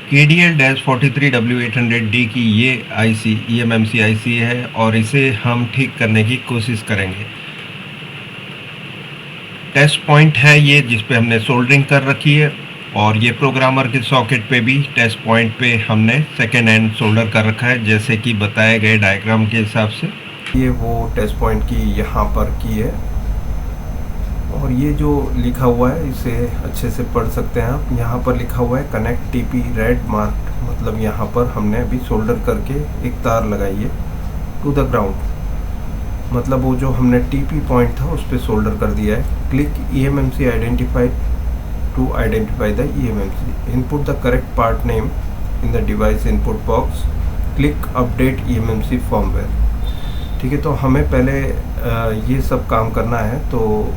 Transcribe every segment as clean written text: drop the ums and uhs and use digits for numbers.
KDL-43W800D की ये IC eMMC IC है और इसे हम ठीक करने की कोशिश करेंगे। टेस्ट पॉइंट है ये जिस पे हमने सोल्डरिंग कर रखी है और ये प्रोग्रामर के सॉकेट पे भी टेस्ट पॉइंट पे हमने सेकेंड हैंड सोल्डर कर रखा है जैसे कि बताए गए डायग्राम के हिसाब से। ये वो टेस्ट पॉइंट की यहाँ पर की है और ये जो लिखा हुआ है इसे अच्छे से पढ़ सकते हैं आप। यहाँ पर लिखा हुआ है कनेक्ट टीपी रेड मार्क, मतलब यहाँ पर हमने अभी सोल्डर करके एक तार लगाई है टू द ग्राउंड, मतलब वो जो हमने टीपी पॉइंट था उस पर सोल्डर कर दिया है। Click eMMC identified to identify the eMMC, input the correct part name in the device input box, click update eMMC firmware. ठीक है, तो हमें पहले ये सब काम करना है, तो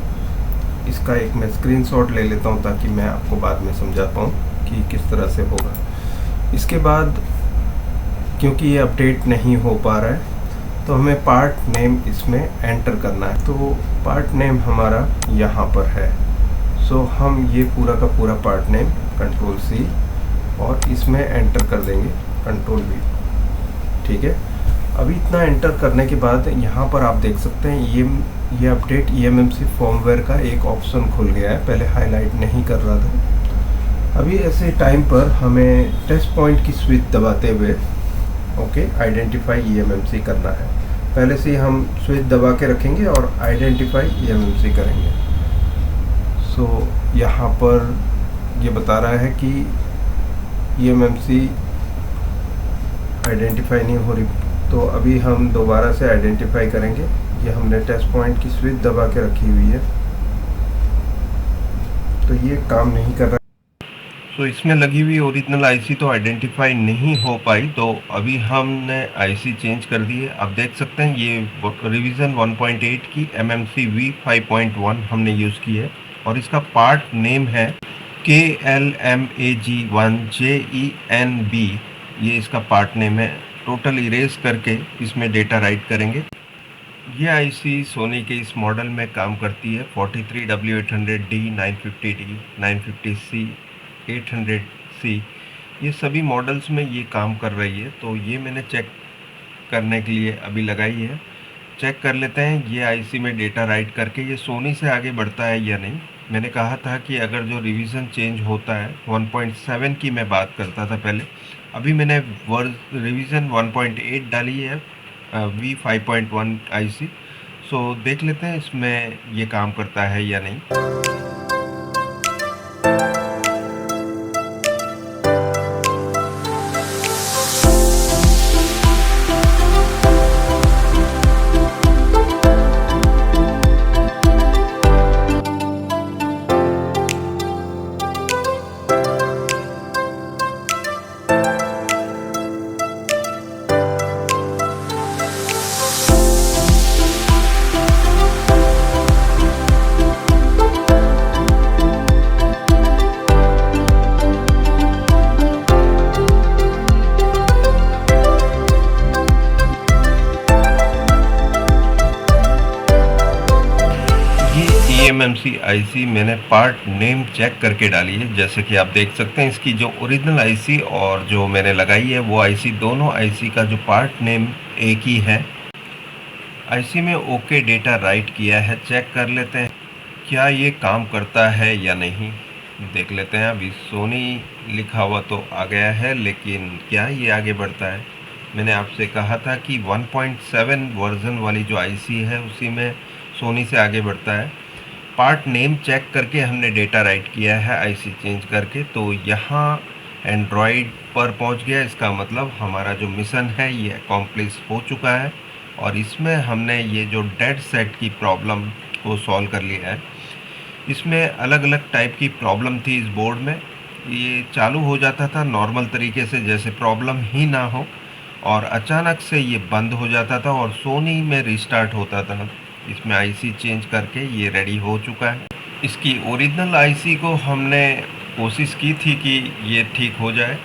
इसका एक मैं स्क्रीनशॉट ले लेता हूँ ताकि मैं आपको बाद में समझा पाऊँ कि किस तरह से होगा। इसके बाद क्योंकि ये अपडेट नहीं हो पा रहा है तो हमें पार्ट नेम इसमें एंटर करना है। तो पार्ट नेम हमारा यहाँ पर है, सो हम ये पूरा का पूरा पार्ट नेम Ctrl+C और इसमें एंटर कर देंगे Ctrl+V। ठीक है, अभी इतना एंटर करने के बाद यहाँ पर आप देख सकते हैं ये अपडेट eMMC फर्मवेयर का एक ऑप्शन खुल गया है, पहले हाईलाइट नहीं कर रहा था। अभी ऐसे टाइम पर हमें टेस्ट पॉइंट की स्विच दबाते हुए ओके आइडेंटिफाई eMMC करना है। पहले से हम स्विच दबा के रखेंगे और आइडेंटिफाई eMMC करेंगे। सो यहाँ पर ये बता रहा है कि eMMC आइडेंटिफाई नहीं हो रही, तो अभी हम दोबारा से आइडेंटिफाई करेंगे। ये हमने टेस्ट पॉइंट की स्विच दबा के रखी हुई है तो ये काम नहीं कर रहा। तो इसमें लगी हुई ओरिजिनल आईसी तो आइडेंटिफाई नहीं हो पाई, तो अभी हमने आईसी चेंज कर दी है। आप देख सकते हैं ये रिवीजन 1.8 की MMC V5.1 हमने यूज़ की है और इसका पार्ट नेम है KLMAG1JENB, ये इसका पार्ट नेम है। टोटल इरेज करके इसमें डेटा राइट करेंगे। ये आईसी सोनी के इस मॉडल में काम करती है 43W800D, 950D, 950C, 800C, ये सभी मॉडल्स में ये काम कर रही है। तो ये मैंने चेक करने के लिए अभी लगाई है। चेक कर लेते हैं ये आईसी में डेटा राइट करके ये सोनी से आगे बढ़ता है या नहीं। मैंने कहा था कि अगर जो रिवीजन चेंज होता है 1.7 की मैं बात करता था पहले, अभी मैंने रिवीजन 1.8 डाली है V5.1 आईसी। सो देख लेते हैं इसमें ये काम करता है या नहीं। eMMC आईसी मैंने पार्ट नेम चेक करके डाली है, जैसे कि आप देख सकते हैं इसकी जो ओरिजिनल आईसी और जो मैंने लगाई है वो आईसी, दोनों आईसी का जो पार्ट नेम एक ही है। आईसी में ओके डेटा राइट किया है। चेक कर लेते हैं क्या ये काम करता है या नहीं, देख लेते हैं। अभी सोनी लिखा हुआ तो आ गया है, लेकिन क्या ये आगे बढ़ता है? मैंने आपसे कहा था कि 1.7 वर्जन वाली जो आईसी है उसी में सोनी से आगे बढ़ता है। पार्ट नेम चेक करके हमने डेटा राइट किया है आईसी चेंज करके, तो यहाँ एंड्रॉयड पर पहुँच गया। इसका मतलब हमारा जो मिशन है ये अकॉम्प्लिश हो चुका है और इसमें हमने ये जो डेड सेट की प्रॉब्लम को सॉल्व कर लिया है। इसमें अलग अलग टाइप की प्रॉब्लम थी इस बोर्ड में। ये चालू हो जाता था नॉर्मल तरीके से जैसे प्रॉब्लम ही ना हो, और अचानक से ये बंद हो जाता था और सोनी में रिस्टार्ट होता था। इसमें आईसी चेंज करके ये रेडी हो चुका है। इसकी ओरिजिनल आईसी को हमने कोशिश की थी कि ये ठीक हो जाए,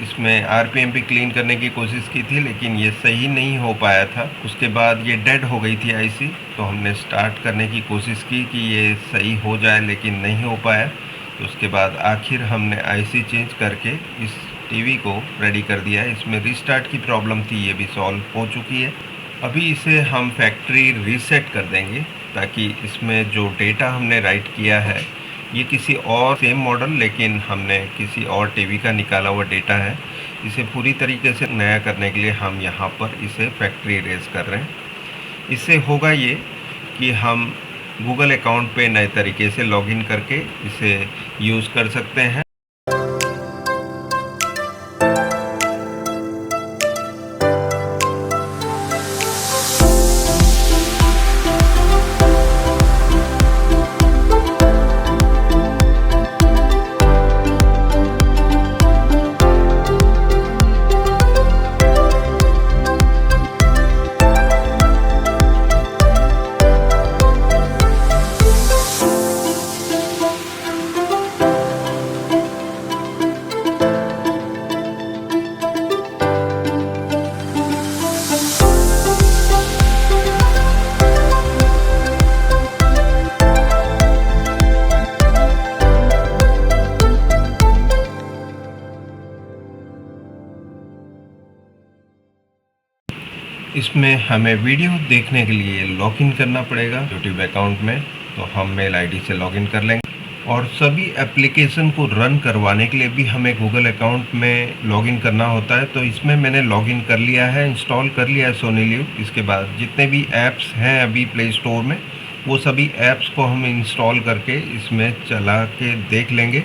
इसमें आरपीएम भी क्लीन करने की कोशिश की थी, लेकिन ये सही नहीं हो पाया था। उसके बाद ये डेड हो गई थी आईसी, तो हमने स्टार्ट करने की कोशिश की कि ये सही हो जाए, लेकिन नहीं हो पाया। तो उसके बाद आखिर हमने आईसी चेंज करके इस टीवी को रेडी कर दिया है। इसमें रीस्टार्ट की प्रॉब्लम थी, ये भी सॉल्व हो चुकी है। अभी इसे हम फैक्ट्री रीसेट कर देंगे ताकि इसमें जो डेटा हमने राइट किया है ये किसी और सेम मॉडल लेकिन हमने किसी और टीवी का निकाला हुआ डेटा है। इसे पूरी तरीके से नया करने के लिए हम यहाँ पर इसे फैक्ट्री इरेज कर रहे हैं। इससे होगा ये कि हम गूगल अकाउंट पे नए तरीके से लॉगिन करके इसे यूज़ कर सकते हैं। इसमें हमें वीडियो देखने के लिए लॉगिन करना पड़ेगा यूट्यूब अकाउंट में, तो हम मेल आईडी से लॉगिन कर लेंगे। और सभी एप्लीकेशन को रन करवाने के लिए भी हमें गूगल अकाउंट में लॉगिन करना होता है। तो इसमें मैंने लॉगिन कर लिया है, इंस्टॉल कर लिया है सोनी लिव। इसके बाद जितने भी ऐप्स हैं अभी प्ले स्टोर में, वो सभी ऐप्स को हम इंस्टॉल करके इसमें चला के देख लेंगे।